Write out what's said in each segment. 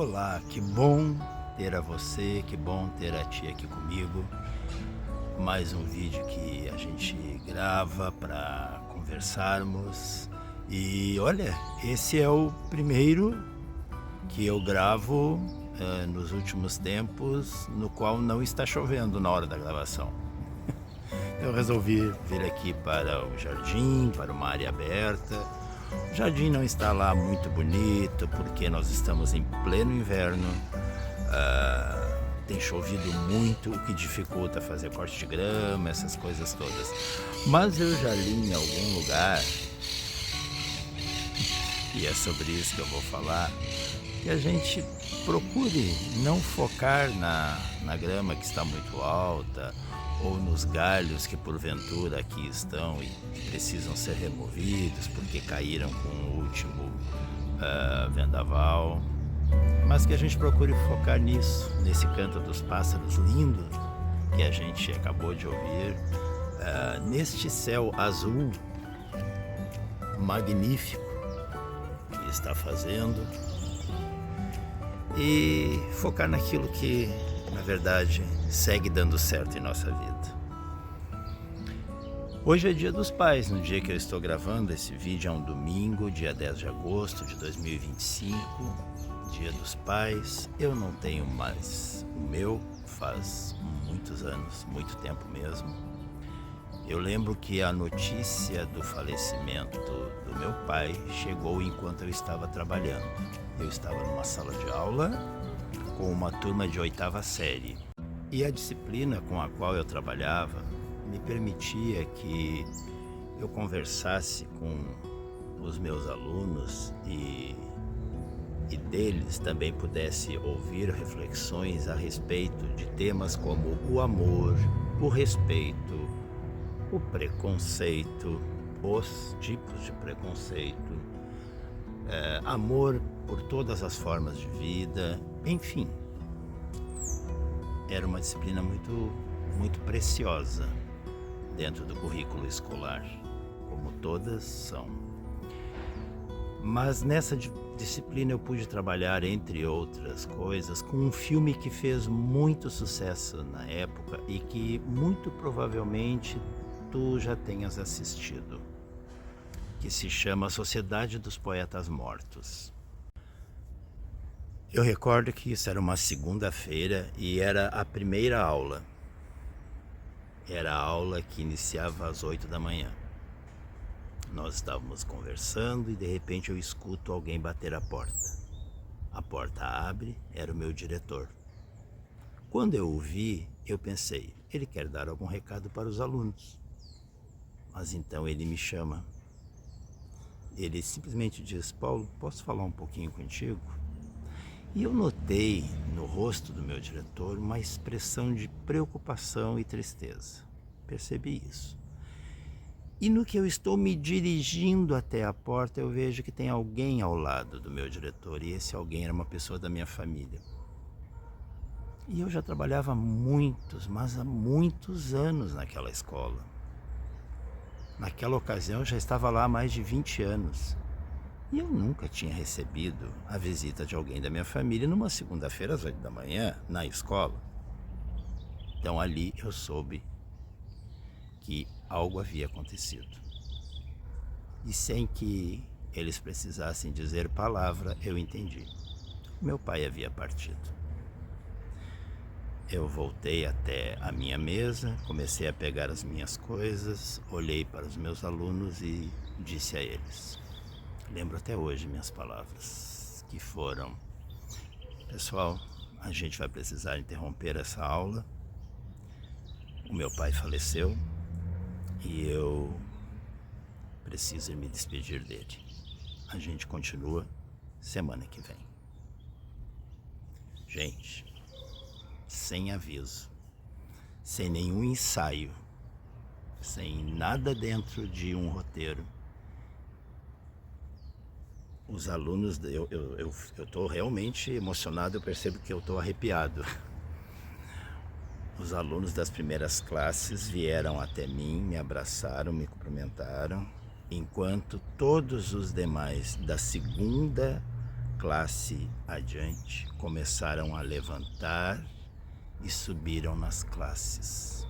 Olá, que bom ter a você, que bom ter a ti aqui comigo. Mais um vídeo que a gente grava para conversarmos. E olha, esse é o primeiro que eu gravo nos últimos tempos, no qual não está chovendo na hora da gravação. Eu resolvi vir aqui para o jardim, para uma área aberta. O jardim não está lá muito bonito, porque nós estamos em pleno inverno. Tem chovido muito, o que dificulta fazer corte de grama, essas coisas todas. Mas eu já li em algum lugar, e é sobre isso que eu vou falar, que a gente procure não focar na grama que está muito alta, ou nos galhos que porventura aqui estão e precisam ser removidos porque caíram com o último vendaval, mas que a gente procure focar nisso, nesse canto dos pássaros lindo que a gente acabou de ouvir, neste céu azul magnífico que está fazendo, e focar naquilo que, na verdade, segue dando certo em nossa vida. Hoje é Dia dos Pais, no dia que eu estou gravando esse vídeo, é um domingo, dia 10 de agosto de 2025, Dia dos Pais. Eu não tenho mais o meu, faz muitos anos, muito tempo mesmo. Eu lembro que a notícia do falecimento do meu pai chegou enquanto eu estava trabalhando. Eu estava numa sala de aula com uma turma de 8ª série. E a disciplina com a qual eu trabalhava me permitia que eu conversasse com os meus alunos e deles também pudesse ouvir reflexões a respeito de temas como o amor, o respeito, o preconceito, os tipos de preconceito, amor por todas as formas de vida, enfim. Era uma disciplina muito preciosa dentro do currículo escolar, como todas são. Mas nessa disciplina eu pude trabalhar, entre outras coisas, com um filme que fez muito sucesso na época e que muito provavelmente tu já tenhas assistido, que se chama Sociedade dos Poetas Mortos. Eu recordo que isso era uma segunda-feira e era a primeira aula. Era a aula que iniciava às 8 da manhã. Nós estávamos conversando e de repente eu escuto alguém bater a porta. A porta abre, era o meu diretor. Quando eu o vi, eu pensei, ele quer dar algum recado para os alunos. Mas então ele me chama. Ele simplesmente diz, Paulo, posso falar um pouquinho contigo? E eu notei no rosto do meu diretor uma expressão de preocupação e tristeza. Percebi isso. E no que eu estou me dirigindo até a porta, eu vejo que tem alguém ao lado do meu diretor, e esse alguém era uma pessoa da minha família. E eu já trabalhava mas há muitos anos naquela escola. Naquela ocasião eu já estava lá há mais de 20 anos. E eu nunca tinha recebido a visita de alguém da minha família numa segunda-feira às 8 da manhã, na escola. Então ali eu soube que algo havia acontecido. E sem que eles precisassem dizer palavra, eu entendi. Meu pai havia partido. Eu voltei até a minha mesa, comecei a pegar as minhas coisas, olhei para os meus alunos e disse a eles, lembro até hoje minhas palavras, que foram, pessoal, a gente vai precisar interromper essa aula, o meu pai faleceu e eu preciso me despedir dele. A gente continua semana que vem. Gente, sem aviso, sem nenhum ensaio, sem nada dentro de um roteiro, os alunos, eu estou realmente emocionado, eu percebo que eu estou arrepiado. Os alunos das primeiras classes vieram até mim, me abraçaram, me cumprimentaram, enquanto todos os demais da segunda classe adiante, começaram a levantar e subiram nas classes.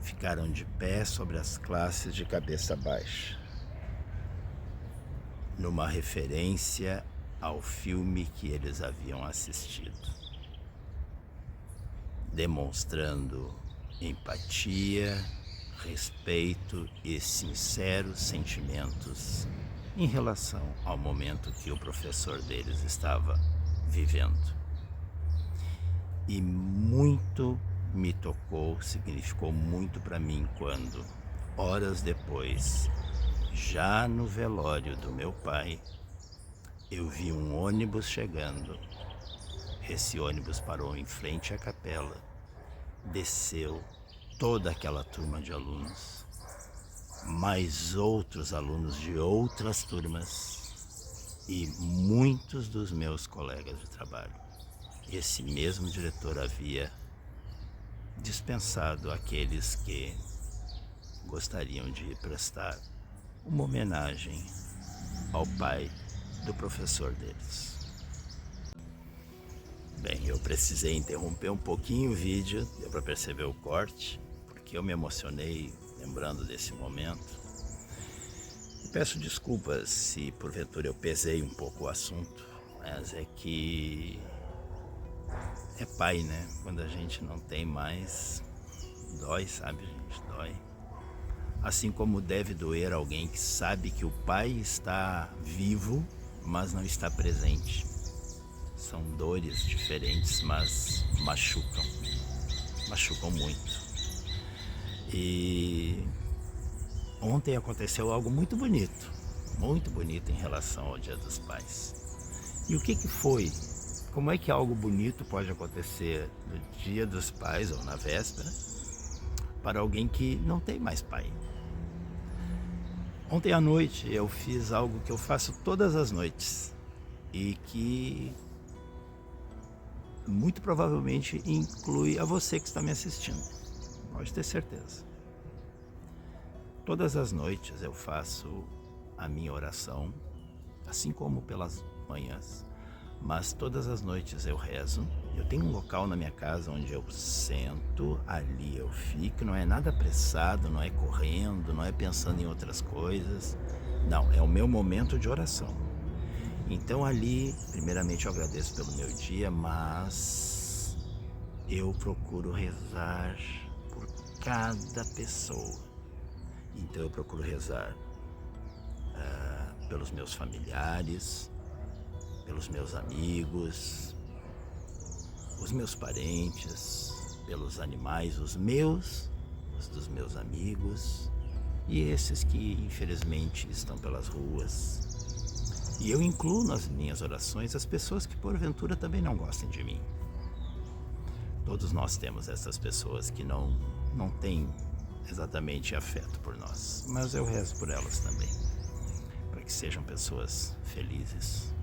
Ficaram de pé sobre as classes de cabeça baixa, numa referência ao filme que eles haviam assistido, demonstrando empatia, respeito e sinceros sentimentos em relação ao momento que o professor deles estava vivendo. E muito me tocou, significou muito para mim quando, horas depois, já no velório do meu pai, eu vi um ônibus chegando. Esse ônibus parou em frente à capela, desceu toda aquela turma de alunos, mais outros alunos de outras turmas e muitos dos meus colegas de trabalho. Esse mesmo diretor havia dispensado aqueles que gostariam de prestar uma homenagem ao pai do professor deles. Bem, eu precisei interromper um pouquinho o vídeo, deu para perceber o corte, porque eu me emocionei lembrando desse momento. E peço desculpas se porventura eu pesei um pouco o assunto, mas é que é pai, né? Quando a gente não tem mais, dói, sabe, gente? Dói. Assim como deve doer alguém que sabe que o pai está vivo, mas não está presente. São dores diferentes, mas machucam muito. E ontem aconteceu algo muito bonito em relação ao Dia dos Pais. E o que foi? Como é que algo bonito pode acontecer no Dia dos Pais ou na véspera para alguém que não tem mais pai? Ontem à noite eu fiz algo que eu faço todas as noites e que muito provavelmente inclui a você que está me assistindo. Pode ter certeza. Todas as noites eu faço a minha oração, assim como pelas manhãs, mas todas as noites eu rezo. Eu tenho um local na minha casa onde eu sento, ali eu fico, não é nada apressado, não é correndo, não é pensando em outras coisas. Não, é o meu momento de oração. Então ali, primeiramente eu agradeço pelo meu dia, mas eu procuro rezar por cada pessoa. Então eu procuro rezar pelos meus familiares, pelos meus amigos, os meus parentes, pelos animais, os dos meus amigos e esses que infelizmente estão pelas ruas. E eu incluo nas minhas orações as pessoas que porventura também não gostem de mim. Todos nós temos essas pessoas que não têm exatamente afeto por nós, mas eu rezo por elas também, para que sejam pessoas felizes,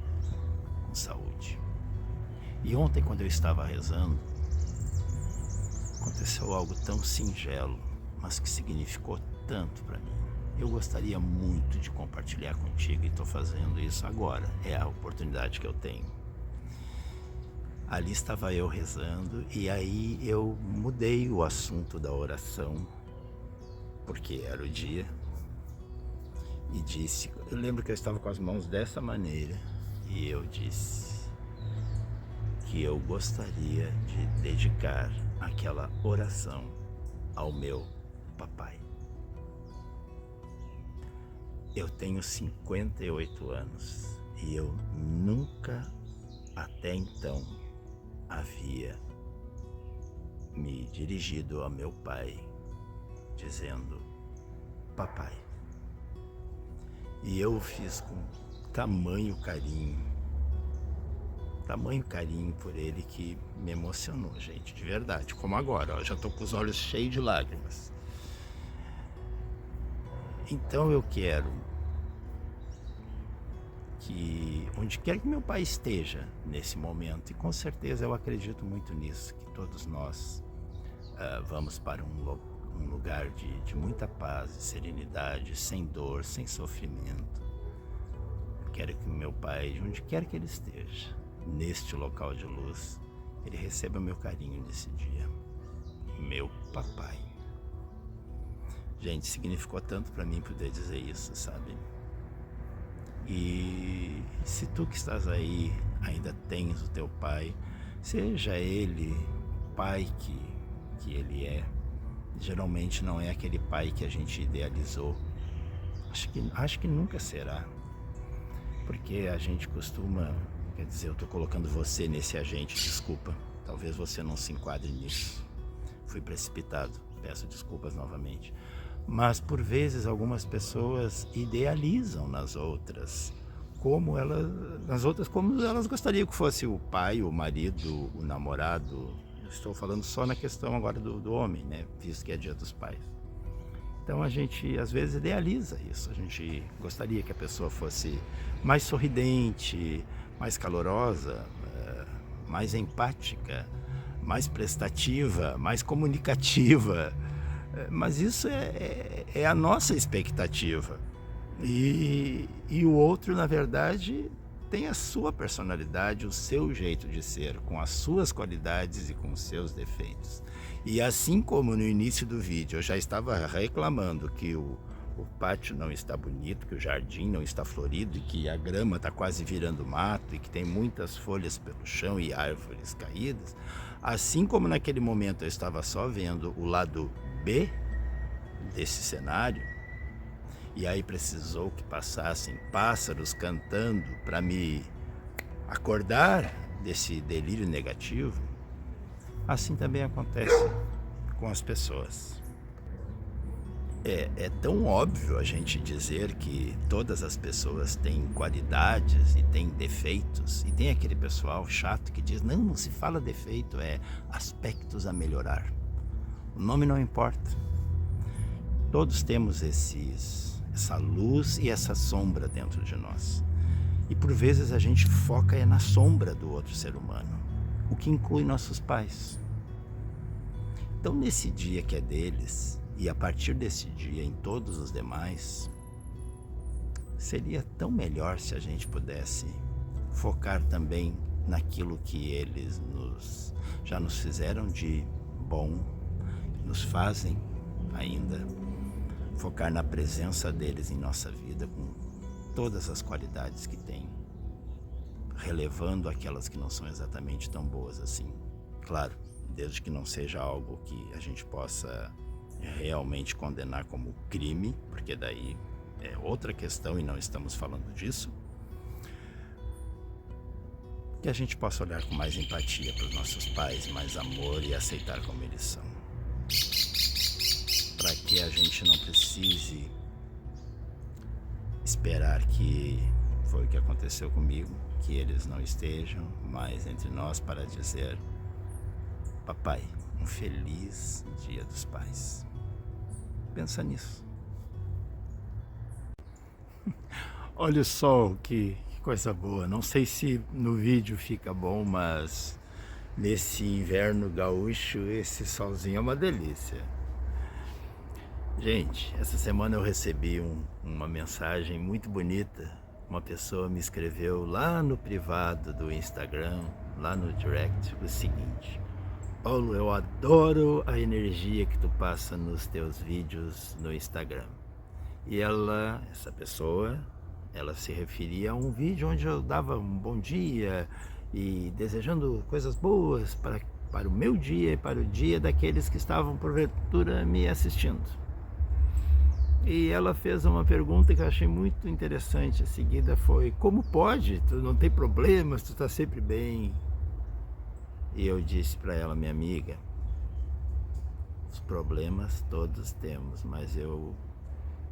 com saúde. E ontem, quando eu estava rezando, aconteceu algo tão singelo, mas que significou tanto para mim. Eu gostaria muito de compartilhar contigo e estou fazendo isso agora. É a oportunidade que eu tenho. Ali estava eu rezando e aí eu mudei o assunto da oração, porque era o dia, e disse, eu lembro que eu estava com as mãos dessa maneira, e eu disse que eu gostaria de dedicar aquela oração ao meu papai. Eu tenho 58 anos e eu nunca até então havia me dirigido ao meu pai dizendo papai. E eu o fiz com tamanho carinho por ele que me emocionou, gente, de verdade. Como agora, ó, já tô com os olhos cheios de lágrimas. Então eu quero que, onde quer que meu pai esteja nesse momento, e com certeza eu acredito muito nisso, que todos nós vamos para um lugar de muita paz e serenidade, sem dor, sem sofrimento, quero que meu pai, de onde quer que ele esteja, neste local de luz, ele receba meu carinho nesse dia. Meu papai. Gente, significou tanto para mim poder dizer isso, sabe? E se tu que estás aí ainda tens o teu pai, seja ele pai que ele é, geralmente não é aquele pai que a gente idealizou. Acho que nunca será. Porque a gente costuma, quer dizer, eu estou colocando você nesse agente, desculpa. Talvez você não se enquadre nisso. Fui precipitado, peço desculpas novamente. Mas por vezes algumas pessoas idealizam nas outras como elas gostariam que fosse o pai, o marido, o namorado. Eu estou falando só na questão agora do homem, né? Visto que é Dia dos Pais. Então a gente às vezes idealiza isso. A gente gostaria que a pessoa fosse mais sorridente, mais calorosa, mais empática, mais prestativa, mais comunicativa. Mas isso é a nossa expectativa. E o outro, na verdade, tem a sua personalidade, o seu jeito de ser, com as suas qualidades e com os seus defeitos. E assim como no início do vídeo eu já estava reclamando que o pátio não está bonito, que o jardim não está florido e que a grama está quase virando mato e que tem muitas folhas pelo chão e árvores caídas, assim como naquele momento eu estava só vendo o lado B desse cenário, e aí precisou que passassem pássaros cantando para me acordar desse delírio negativo, assim também acontece com as pessoas. É tão óbvio a gente dizer que todas as pessoas têm qualidades e têm defeitos, e tem aquele pessoal chato que diz, não se fala defeito, é aspectos a melhorar. O nome não importa. Todos temos essa luz e essa sombra dentro de nós. E por vezes a gente foca na sombra do outro ser humano, o que inclui nossos pais. Então nesse dia que é deles, e a partir desse dia em todos os demais, seria tão melhor se a gente pudesse focar também naquilo que eles já nos fizeram de bom, nos fazem ainda, focar na presença deles em nossa vida com todas as qualidades que têm, relevando aquelas que não são exatamente tão boas assim. Claro, desde que não seja algo que a gente possa realmente condenar como crime, porque daí é outra questão e não estamos falando disso. Que a gente possa olhar com mais empatia para os nossos pais, mais amor e aceitar como eles são. Para que a gente não precise esperar que foi o que aconteceu comigo, que eles não estejam mais entre nós para dizer, papai, um feliz Dia dos Pais. Pensa nisso. Olha o sol, que coisa boa. Não sei se no vídeo fica bom, mas nesse inverno gaúcho esse solzinho é uma delícia. Gente, essa semana eu recebi uma mensagem muito bonita. Uma pessoa me escreveu lá no privado do Instagram, lá no direct, o seguinte: Paulo, eu adoro a energia que tu passa nos teus vídeos no Instagram. E essa pessoa, ela se referia a um vídeo onde eu dava um bom dia e desejando coisas boas para o meu dia e para o dia daqueles que estavam porventura me assistindo. E ela fez uma pergunta que eu achei muito interessante. A seguida foi, como pode? Tu não tem problemas, tu está sempre bem. E eu disse para ela, minha amiga, os problemas todos temos, mas eu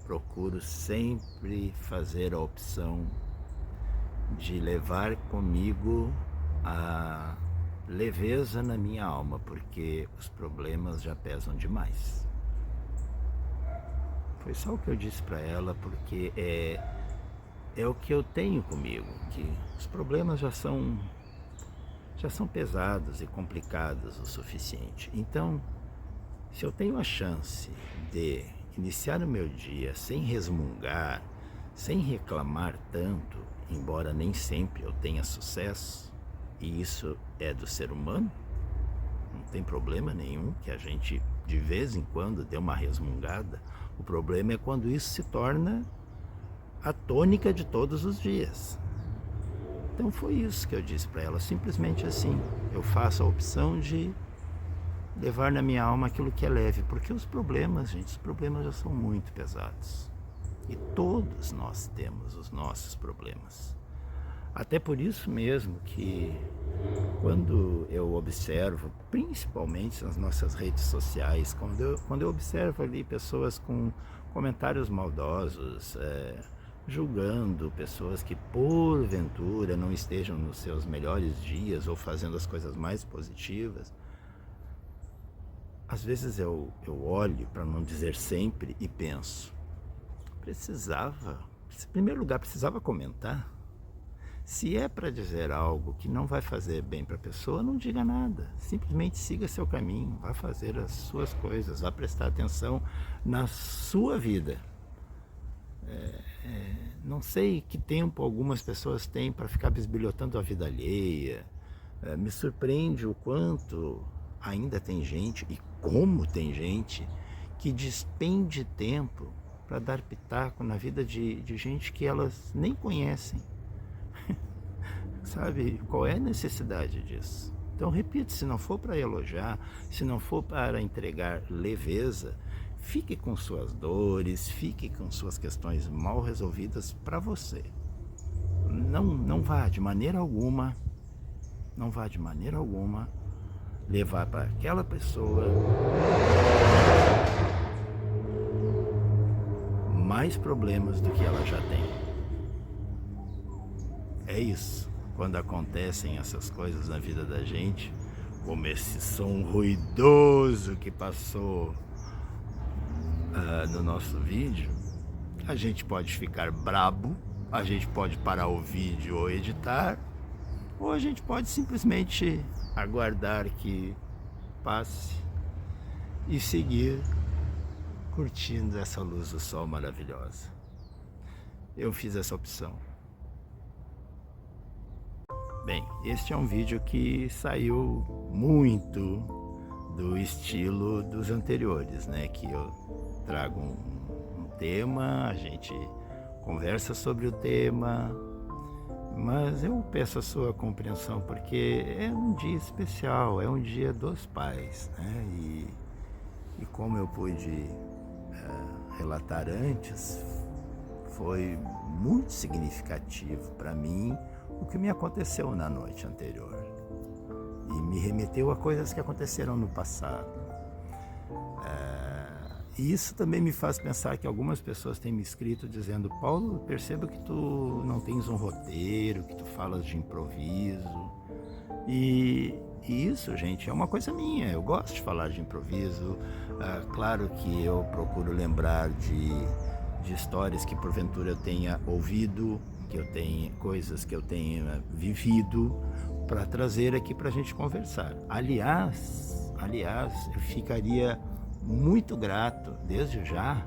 procuro sempre fazer a opção de levar comigo a leveza na minha alma, porque os problemas já pesam demais. Foi só o que eu disse para ela, porque é o que eu tenho comigo, que os problemas já são pesados e complicados o suficiente. Então, se eu tenho a chance de iniciar o meu dia sem resmungar, sem reclamar tanto embora nem sempre eu tenha sucesso, e isso é do ser humano, não tem problema nenhum que a gente de vez em quando dê uma resmungada. O problema é quando isso se torna a tônica de todos os dias. Então foi isso que eu disse para ela, simplesmente assim: eu faço a opção de levar na minha alma aquilo que é leve, porque os problemas, gente, os problemas já são muito pesados. E todos nós temos os nossos problemas. Até por isso mesmo que quando eu observo, principalmente nas nossas redes sociais, quando eu observo ali pessoas com comentários maldosos, julgando pessoas que porventura não estejam nos seus melhores dias ou fazendo as coisas mais positivas, às vezes eu olho, para não dizer sempre, e penso, em primeiro lugar, precisava comentar. Se é para dizer algo que não vai fazer bem para a pessoa, não diga nada. Simplesmente siga seu caminho, vá fazer as suas coisas, vá prestar atenção na sua vida. Não sei que tempo algumas pessoas têm para ficar bisbilhotando a vida alheia. Me surpreende o quanto ainda tem gente, e como tem gente, que despende tempo para dar pitaco na vida de gente que elas nem conhecem. Sabe, qual é a necessidade disso? Então, repito, se não for para elogiar, se não for para entregar leveza, fique com suas dores, fique com suas questões mal resolvidas para você. Não vá de maneira alguma, levar para aquela pessoa mais problemas do que ela já tem. É isso. Quando acontecem essas coisas na vida da gente, como esse som ruidoso que passou no nosso vídeo, a gente pode ficar brabo, a gente pode parar o vídeo ou editar, ou a gente pode simplesmente aguardar que passe e seguir curtindo essa luz do sol maravilhosa. Eu fiz essa opção. Bem, este é um vídeo que saiu muito do estilo dos anteriores, né? Que eu trago um tema, a gente conversa sobre o tema, mas eu peço a sua compreensão porque é um dia especial, é um dia dos pais, né? E como eu pude relatar antes, foi muito significativo para mim o que me aconteceu na noite anterior e me remeteu a coisas que aconteceram no passado. E isso também me faz pensar que algumas pessoas têm me escrito dizendo: Paulo, percebo que tu não tens um roteiro, que tu falas de improviso. E isso, gente, é uma coisa minha, eu gosto de falar de improviso. Claro que eu procuro lembrar de histórias que porventura eu tenha ouvido, que eu tenha coisas que eu tenha vivido, para trazer aqui para a gente conversar. Aliás, eu ficaria muito grato, desde já,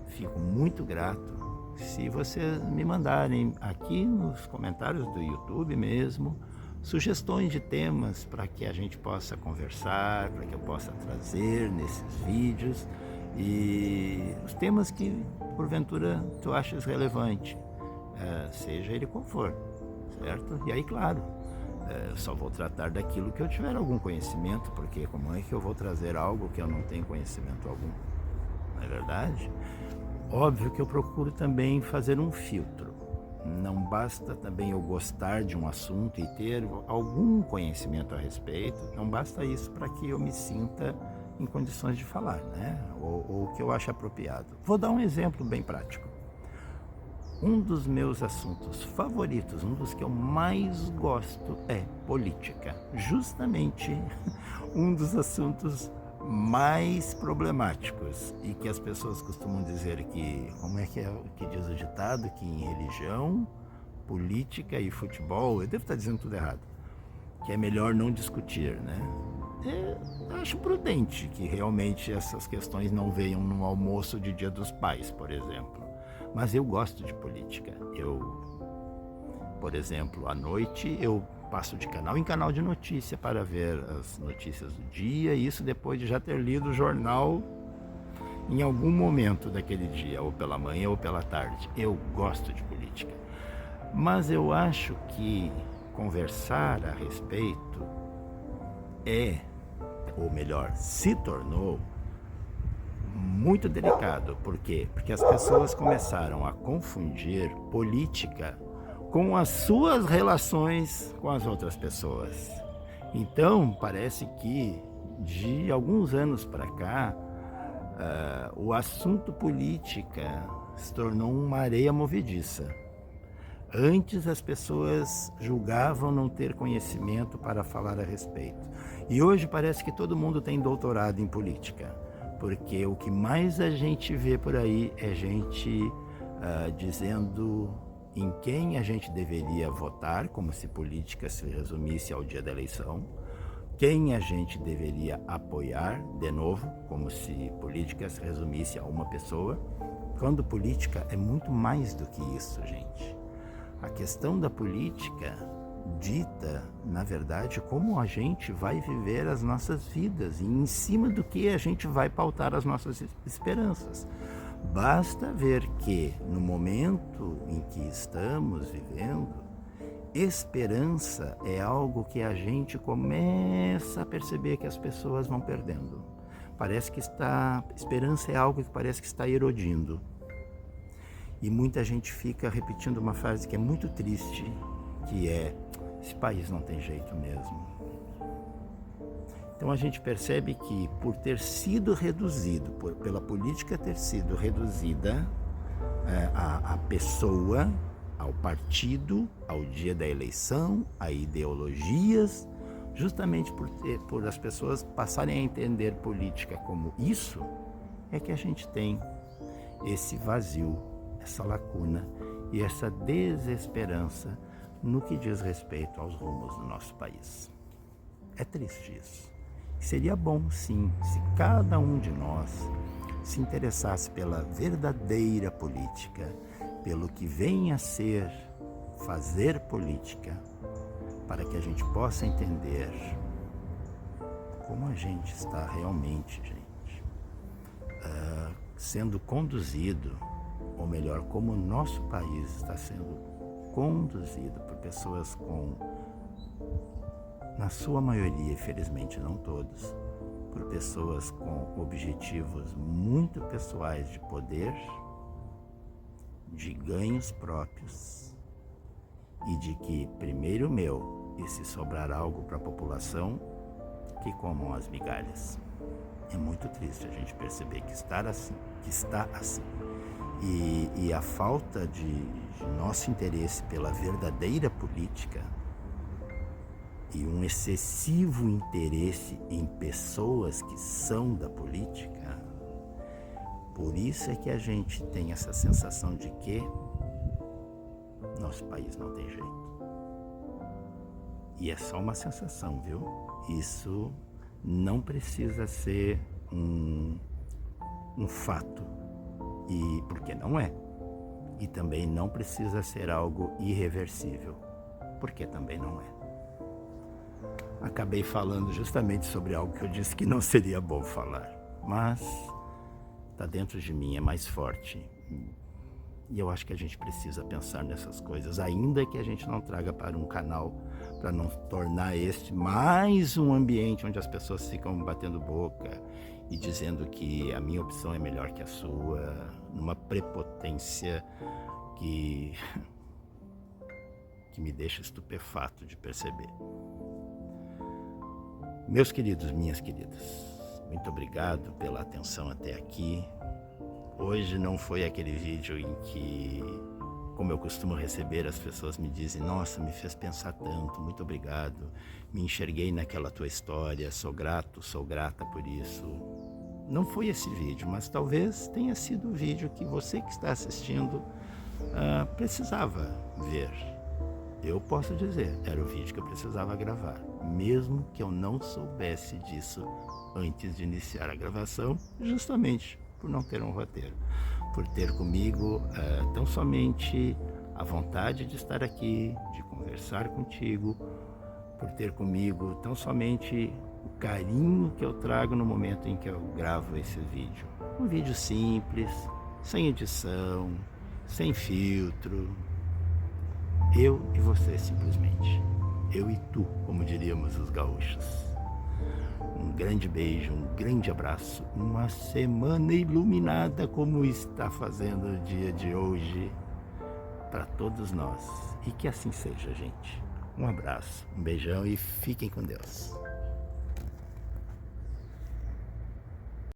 fico muito grato se vocês me mandarem aqui nos comentários do YouTube mesmo sugestões de temas para que a gente possa conversar, para que eu possa trazer nesses vídeos, e os temas que porventura tu achas relevante, seja ele qual for, certo? E aí, claro, eu só vou tratar daquilo que eu tiver algum conhecimento, porque como é que eu vou trazer algo que eu não tenho conhecimento algum? Não é verdade? Óbvio que eu procuro também fazer um filtro. Não basta também eu gostar de um assunto e ter algum conhecimento a respeito, não basta isso para que eu me sinta em condições de falar, né? Ou o que eu acho apropriado. Vou dar um exemplo bem prático. Um dos meus assuntos favoritos, um dos que eu mais gosto é política. Justamente um dos assuntos mais problemáticos e que as pessoas costumam dizer que, como é que diz o ditado, que em religião, política e futebol, eu devo estar dizendo tudo errado, que é melhor não discutir, né? Acho prudente que realmente essas questões não venham no almoço de Dia dos Pais, por exemplo. Mas eu gosto de política, eu Por exemplo, à noite eu passo de canal em canal de notícia para ver as notícias do dia, e isso depois de já ter lido o jornal em algum momento daquele dia, ou pela manhã ou pela tarde. Eu gosto de política, mas eu acho que conversar a respeito ou melhor, se tornou muito delicado. Por quê? Porque as pessoas começaram a confundir política com as suas relações com as outras pessoas. Então, parece que de alguns anos para cá, o assunto política se tornou uma areia movediça. Antes as pessoas julgavam não ter conhecimento para falar a respeito. E hoje parece que todo mundo tem doutorado em política, porque o que mais a gente vê por aí é gente dizendo em quem a gente deveria votar, como se política se resumisse ao dia da eleição, quem a gente deveria apoiar, de novo, como se política se resumisse a uma pessoa, quando política é muito mais do que isso, gente. A questão da política dita, na verdade, como a gente vai viver as nossas vidas e em cima do que a gente vai pautar as nossas esperanças. Basta ver que, no momento em que estamos vivendo, esperança é algo que a gente começa a perceber que as pessoas vão perdendo. Esperança é algo que parece que está erodindo. E muita gente fica repetindo uma frase que é muito triste, que é: esse país não tem jeito mesmo. Então a gente percebe que por ter sido reduzido, pela política ter sido reduzida à pessoa, ao partido, ao dia da eleição, a ideologias, justamente por as pessoas passarem a entender política como isso, é que a gente tem esse vazio, essa lacuna e essa desesperança no que diz respeito aos rumos do nosso país. É triste isso. Seria bom, sim, se cada um de nós se interessasse pela verdadeira política, pelo que vem a ser fazer política, para que a gente possa entender como a gente está realmente, gente, sendo conduzido, ou melhor, como o nosso país está sendo conduzido por pessoas com, na sua maioria, infelizmente não todos, por pessoas com objetivos muito pessoais de poder, de ganhos próprios e de que primeiro meu, e se sobrar algo para a população, que comam as migalhas. É muito triste a gente perceber que está assim. E a falta de nosso interesse pela verdadeira política e um excessivo interesse em pessoas que são da política, por isso é que a gente tem essa sensação de que nosso país não tem jeito. E é só uma sensação, viu? Isso não precisa ser um fato, e porque não é. E também não precisa ser algo irreversível, porque também não é. Acabei falando justamente sobre algo que eu disse que não seria bom falar, mas está dentro de mim, é mais forte. E eu acho que a gente precisa pensar nessas coisas, ainda que a gente não traga para um canal, para não tornar este mais um ambiente onde as pessoas ficam batendo boca e dizendo que a minha opção é melhor que a sua, numa prepotência que me deixa estupefato de perceber. Meus queridos, minhas queridas, muito obrigado pela atenção até aqui. Hoje não foi aquele vídeo em que, como eu costumo receber, as pessoas me dizem: nossa, me fez pensar tanto, muito obrigado, me enxerguei naquela tua história, sou grato, sou grata por isso. Não foi esse vídeo, mas talvez tenha sido o vídeo que você que está assistindo precisava ver. Eu posso dizer, era o vídeo que eu precisava gravar, mesmo que eu não soubesse disso antes de iniciar a gravação, justamente por não ter um roteiro, por ter comigo tão somente a vontade de estar aqui, de conversar contigo, por ter comigo tão somente o carinho que eu trago no momento em que eu gravo esse vídeo. Um vídeo simples, sem edição, sem filtro. Eu e você, simplesmente. Eu e tu, como diríamos os gaúchos. Um grande beijo, um grande abraço. Uma semana iluminada como está fazendo o dia de hoje para todos nós. E que assim seja, gente. Um abraço, um beijão e fiquem com Deus.